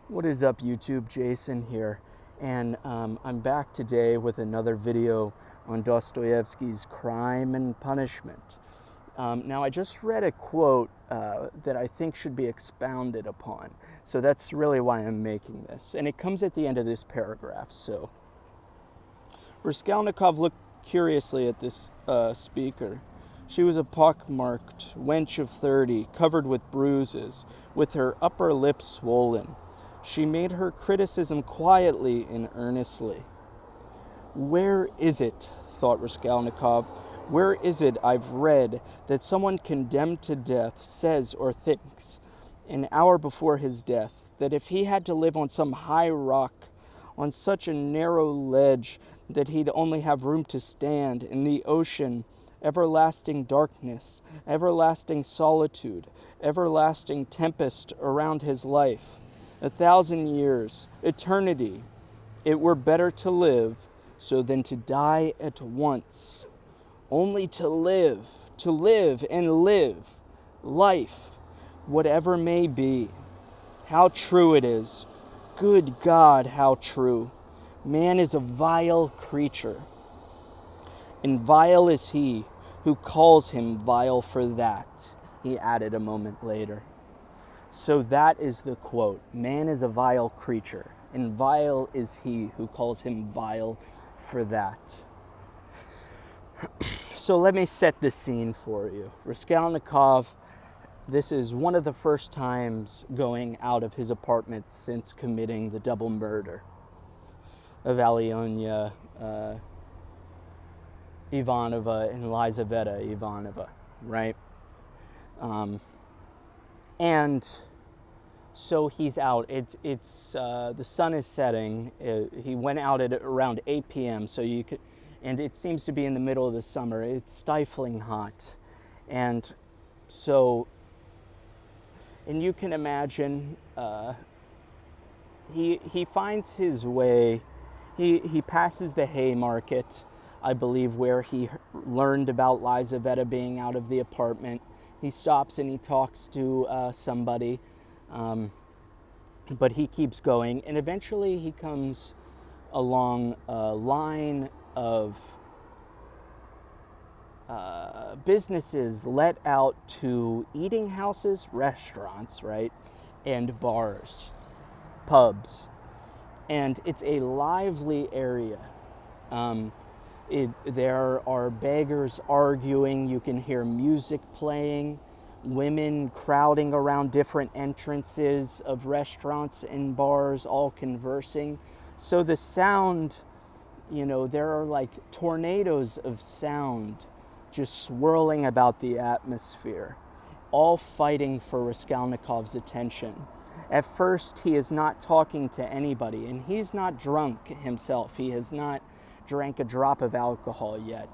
What is up, YouTube? Jason here, and I'm back today with another video on Dostoevsky's Crime and Punishment. Now, I just read a quote that I think should be expounded upon, so that's really why I'm making this, and it comes at the end of this paragraph. So, Raskolnikov looked curiously at this speaker. She was a pock-marked wench of 30, covered with bruises, with her upper lip swollen. She made her criticism quietly and earnestly. "Where is it," thought Raskolnikov, "where is it I've read that someone condemned to death says or thinks, an hour before his death, that if he had to live on some high rock, on such a narrow ledge that he'd only have room to stand, in the ocean, everlasting darkness, everlasting solitude, everlasting tempest around his life, 1,000 years, eternity, it were better to live so than to die at once. Only to live and live, life, whatever may be. How true it is. Good God, how true. Man is a vile creature. And vile is he who calls him vile for that," he added a moment later. So that is the quote. Man is a vile creature, and vile is he who calls him vile for that. So let me set the scene for you. Raskolnikov, this is one of the first times going out of his apartment since committing the double murder of Alyona Ivanova and Lizaveta Ivanova, right? And so he's out. It's the sun is setting. He went out at around 8 p.m. So you could, and it seems to be in the middle of the summer. It's stifling hot, and so, and you can imagine he finds his way. He passes the Haymarket, I believe, where he learned about Lizaveta being out of the apartment. He stops and he talks to somebody, but he keeps going. And eventually he comes along a line of businesses let out to eating houses, restaurants, right, and bars, pubs. And it's a lively area. There are beggars arguing, you can hear music playing, women crowding around different entrances of restaurants and bars, all conversing. So the sound, there are like tornadoes of sound just swirling about the atmosphere, all fighting for Raskolnikov's attention. At first, he is not talking to anybody, and he's not drunk himself. He has not drank a drop of alcohol yet.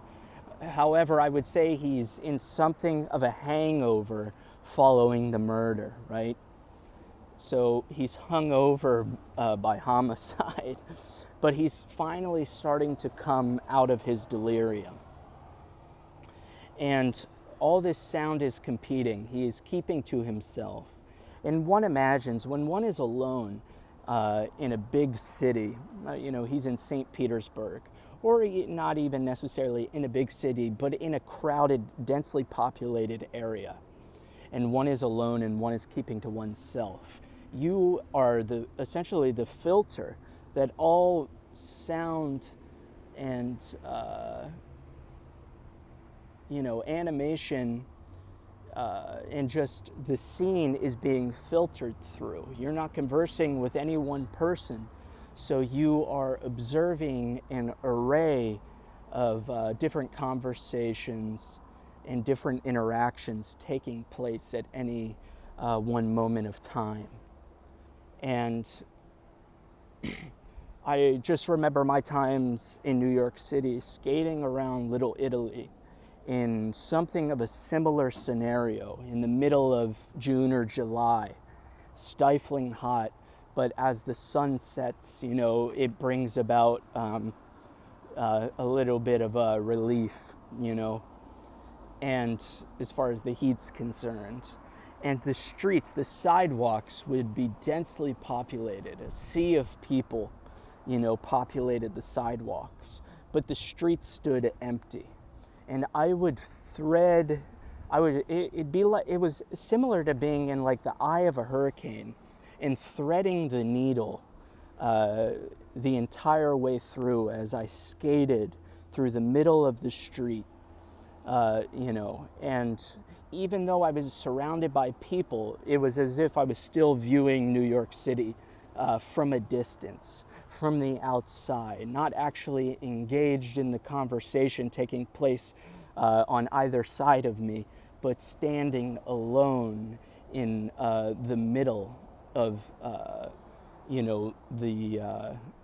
However, I would say he's in something of a hangover following the murder, right? So he's hungover by homicide, but he's finally starting to come out of his delirium. And all this sound is competing. He is keeping to himself. And one imagines when one is alone in a big city, he's in St. Petersburg, or not even necessarily in a big city, but in a crowded, densely populated area, and one is alone and one is keeping to oneself. You are essentially the filter that all sound and animation and just the scene is being filtered through. You're not conversing with any one person. So you are observing an array of different conversations and different interactions taking place at any one moment of time. And I just remember my times in New York City skating around Little Italy in something of a similar scenario in the middle of June or July, stifling hot. But as the sun sets, it brings about a little bit of a relief, and as far as the heat's concerned. And the streets, the sidewalks would be densely populated. A sea of people, populated the sidewalks. But the streets stood empty. And I would thread, it'd be like, it was similar to being in like the eye of a hurricane and threading the needle the entire way through as I skated through the middle of the street, and even though I was surrounded by people, it was as if I was still viewing New York City from a distance, from the outside, not actually engaged in the conversation taking place on either side of me, but standing alone in the middle of, the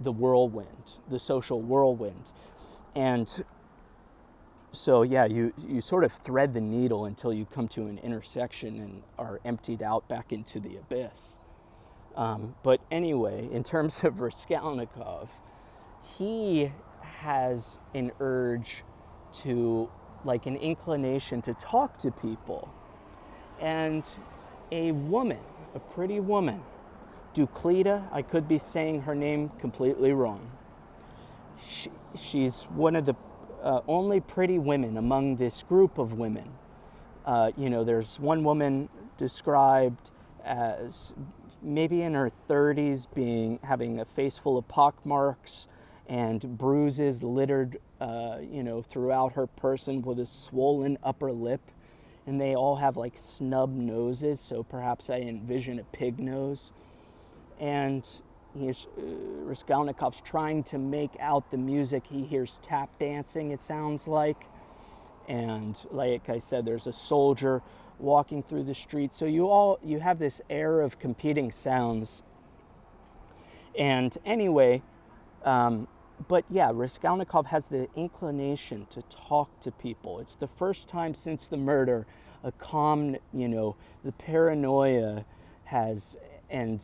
whirlwind, the social whirlwind. And so, yeah, you sort of thread the needle until you come to an intersection and are emptied out back into the abyss. But anyway, in terms of Raskolnikov, he has an urge to, like an inclination to talk to people. And a woman, a pretty woman, Duclida, I could be saying her name completely wrong. She's one of the only pretty women among this group of women. There's one woman described as maybe in her 30s, having a face full of pockmarks and bruises littered, throughout her person, with a swollen upper lip, and they all have like snub noses. So perhaps I envision a pig nose, and Raskolnikov's trying to make out the music. He hears tap dancing, it sounds like. And like I said, there's a soldier walking through the street. So you have this air of competing sounds. And anyway, but yeah, Raskolnikov has the inclination to talk to people. It's the first time since the murder, a calm, the paranoia has, and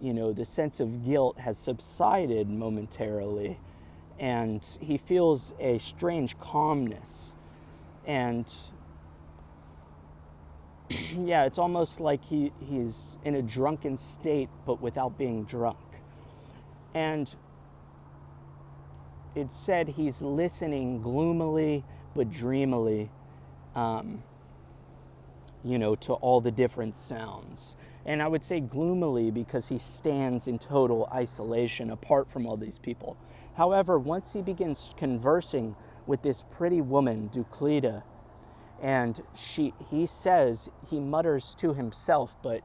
the sense of guilt has subsided momentarily, and he feels a strange calmness. And yeah, it's almost like he's in a drunken state, but without being drunk. And it's said he's listening gloomily but dreamily, to all the different sounds. And I would say gloomily because he stands in total isolation apart from all these people. However, once he begins conversing with this pretty woman, Duclida, and he says, he mutters to himself, but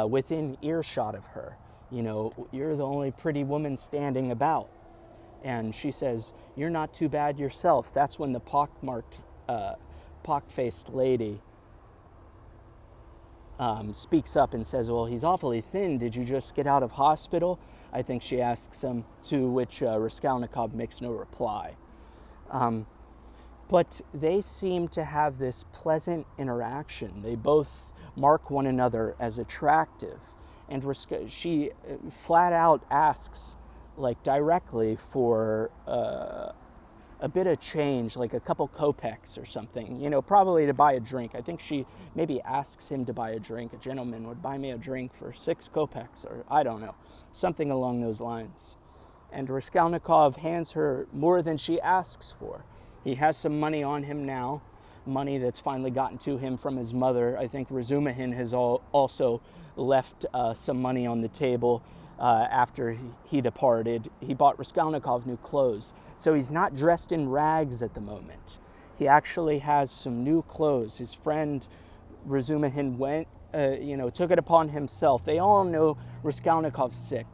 within earshot of her, you're the only pretty woman standing about. And she says, you're not too bad yourself. That's when the pock-faced lady speaks up and says, well, he's awfully thin. Did you just get out of hospital? I think she asks him, to which Raskolnikov makes no reply. But they seem to have this pleasant interaction. They both mark one another as attractive. And she flat out asks, like directly, for a bit of change, like a couple kopecks or something, probably to buy a drink. I think she maybe asks him to buy a drink. A gentleman would buy me a drink for 6 kopecks, or I don't know, something along those lines. And Raskolnikov hands her more than she asks for. He has some money on him now, money that's finally gotten to him from his mother. I think Razumihin has also left some money on the table after he departed. He bought Raskolnikov new clothes. So he's not dressed in rags at the moment. He actually has some new clothes. His friend Razumihin took it upon himself. They all know Raskolnikov's sick,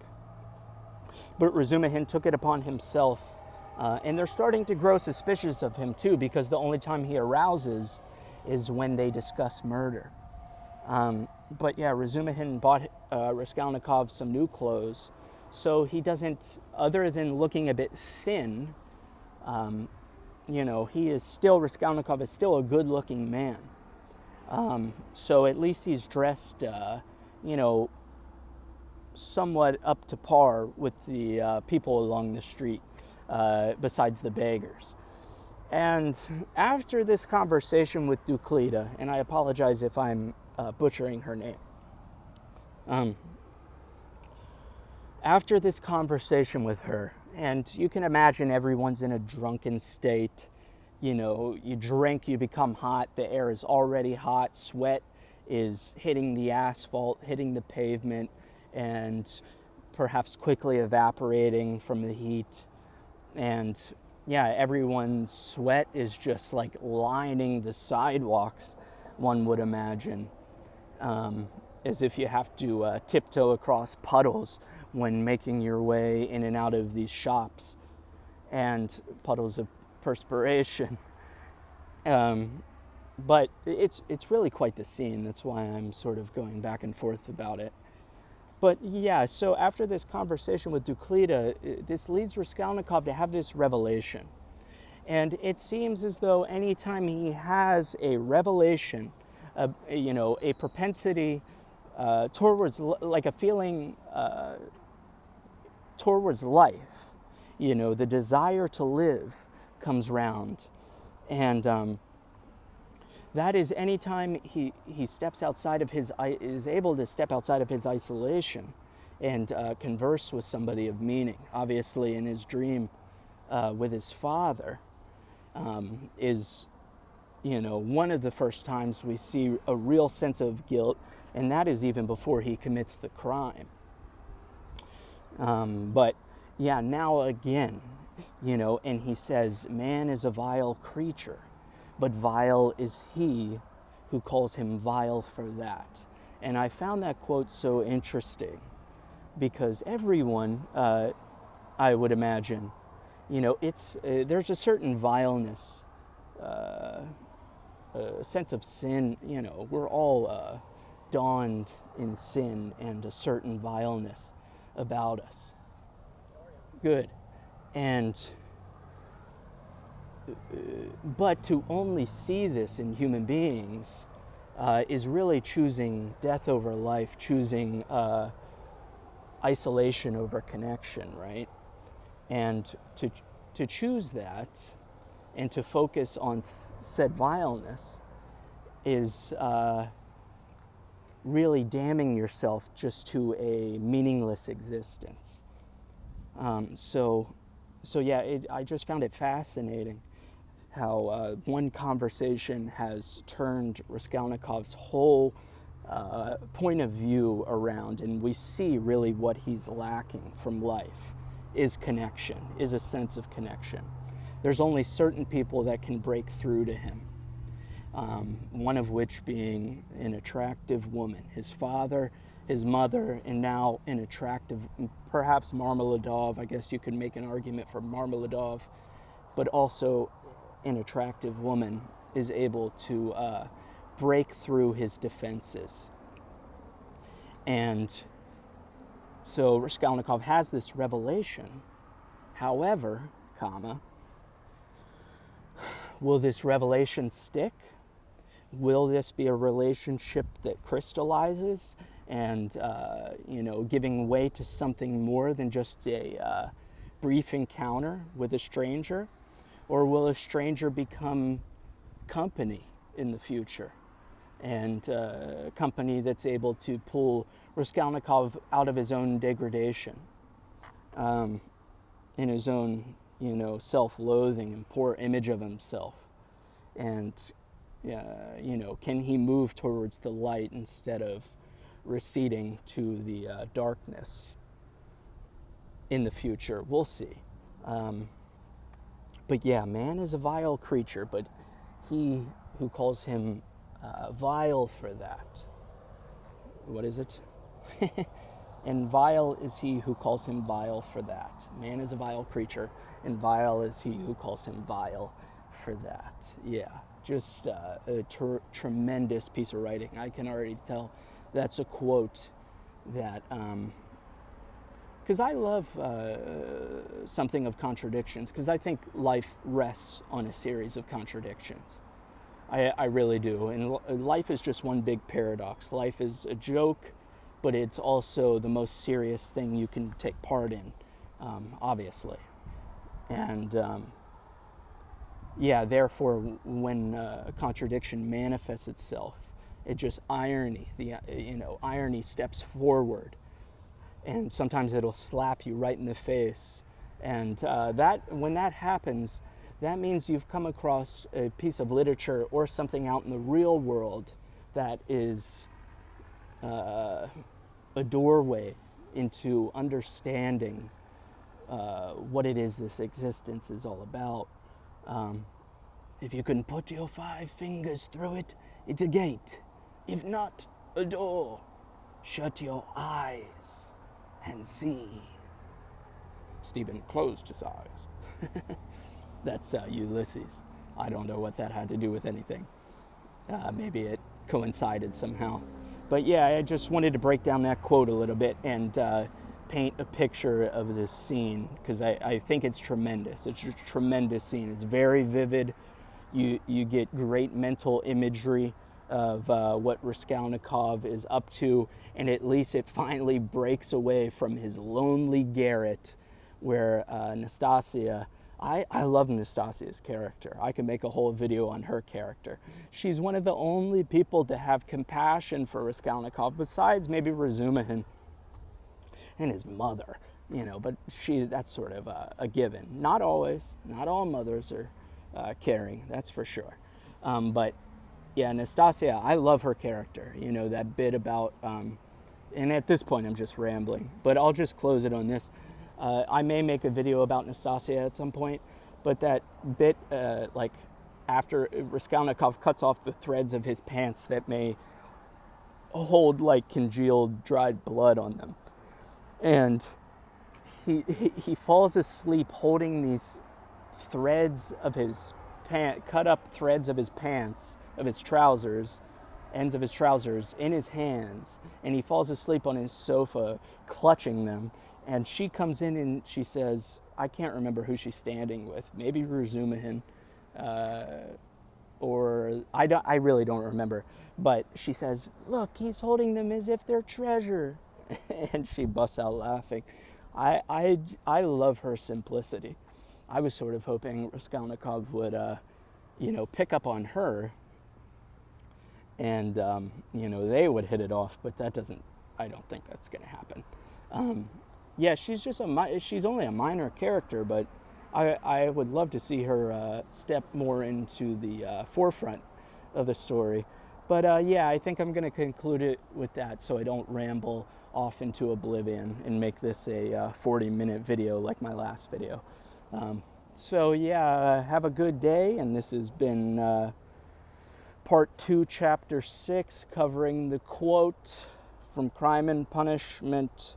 but Razumihin took it upon himself. And they're starting to grow suspicious of him too, because the only time he arouses is when they discuss murder. But yeah, Razumihin bought Raskolnikov some new clothes, so he doesn't, other than looking a bit thin, Raskolnikov is still a good-looking man. So at least he's dressed, somewhat up to par with the people along the street, besides the beggars. And after this conversation with Duclida, and I apologize if I'm butchering her name. After this conversation with her, and you can imagine everyone's in a drunken state. You know, you drink, you become hot, the air is already hot, sweat is hitting the asphalt, hitting the pavement, and perhaps quickly evaporating from the heat. And yeah, everyone's sweat is just like lining the sidewalks, one would imagine, as if you have to tiptoe across puddles when making your way in and out of these shops, and puddles of perspiration. But it's really quite the scene. That's why I'm sort of going back and forth about it. But yeah, so after this conversation with Duclida, this leads Raskolnikov to have this revelation. And it seems as though anytime he has a revelation, a propensity towards, like a feeling towards life, the desire to live comes round. And that is anytime he steps outside of is able to step outside of his isolation and converse with somebody of meaning. Obviously, in his dream with his father is, one of the first times we see a real sense of guilt, and that is even before he commits the crime. But yeah, now again, and he says, man is a vile creature, but vile is he who calls him vile for that. And I found that quote so interesting because everyone, I would imagine, there's a certain vileness, a sense of sin. We're all dawned in sin and a certain vileness about us. Good. But to only see this in human beings is really choosing death over life, choosing isolation over connection, right? And to choose that and to focus on said vileness is really damning yourself just to a meaningless existence. So yeah, I just found it fascinating how one conversation has turned Raskolnikov's whole point of view around, and we see really what he's lacking from life is connection, is a sense of connection. There's only certain people that can break through to him, one of which being an attractive woman, his father, his mother, and now an attractive, perhaps Marmeladov. I guess you could make an argument for Marmeladov, but also an attractive woman is able to break through his defenses. And so Raskolnikov has this revelation. However, will this revelation stick? Will this be a relationship that crystallizes and, giving way to something more than just a brief encounter with a stranger? Or will a stranger become company in the future? And company that's able to pull Raskolnikov out of his own degradation, in his own, self-loathing and poor image of himself. And, can he move towards the light instead of receding to the darkness in the future? We'll see. But yeah, man is a vile creature, but he who calls him vile for that. What is it? And vile is he who calls him vile for that. Man is a vile creature, and vile is he who calls him vile for that. Yeah, just a tremendous piece of writing. I can already tell that's a quote that... because I love something of contradictions, because I think life rests on a series of contradictions. I really do. And life is just one big paradox. Life is a joke, but it's also the most serious thing you can take part in, obviously. And therefore, when a contradiction manifests itself It just irony, irony steps forward, and sometimes it'll slap you right in the face. And when that happens, that means you've come across a piece of literature or something out in the real world that is a doorway into understanding what it is this existence is all about. If you can put your 5 fingers through it, it's a gate. If not, a door. Shut your eyes and see. Stephen closed his eyes. That's Ulysses. I don't know what that had to do with anything. Maybe it coincided somehow. But yeah, I just wanted to break down that quote a little bit and paint a picture of this scene, because I think it's tremendous. It's a tremendous scene. It's very vivid. You get great mental imagery of what Raskolnikov is up to, and at least it finally breaks away from his lonely garret where Nastasia, I love Nastasia's character. I can make a whole video on her character. She's one of the only people to have compassion for Raskolnikov, besides maybe Razumihin and his mother, but that's sort of a given. Not always. Not all mothers are caring, that's for sure. But yeah, Nastasia, I love her character. That bit about, and at this point I'm just rambling, but I'll just close it on this. I may make a video about Nastasia at some point, but that bit, after Raskolnikov cuts off the threads of his pants that may hold like congealed dried blood on them, and he falls asleep holding these threads of his cut up threads of his pants, of his trousers, ends of his trousers in his hands, and he falls asleep on his sofa clutching them. And she comes in and she says, I can't remember who she's standing with, maybe Razumihin, or I really don't remember, but she says, look, he's holding them as if they're treasure. And she busts out laughing. I love her simplicity. I was sort of hoping Raskolnikov would, pick up on her, and they would hit it off. But I don't think that's going to happen. Yeah, she's she's only a minor character, but I would love to see her step more into the forefront of the story. But yeah, I think I'm going to conclude it with that, so I don't ramble off into oblivion and make this a 40-minute video like my last video. So yeah, have a good day, and this has been part 2, chapter 6, covering the quote from Crime and Punishment.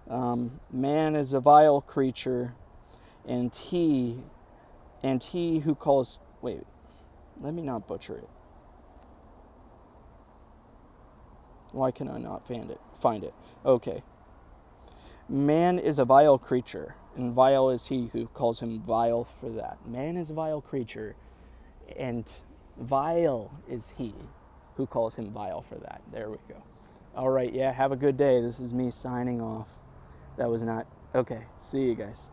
Man is a vile creature, and he who calls, wait, let me not butcher it. Why can I not find it? Okay. Man is a vile creature, and vile is he who calls him vile for that. Man is a vile creature, and vile is he who calls him vile for that. There we go. All right, yeah, have a good day. This is me signing off. That was not... Okay, see you guys.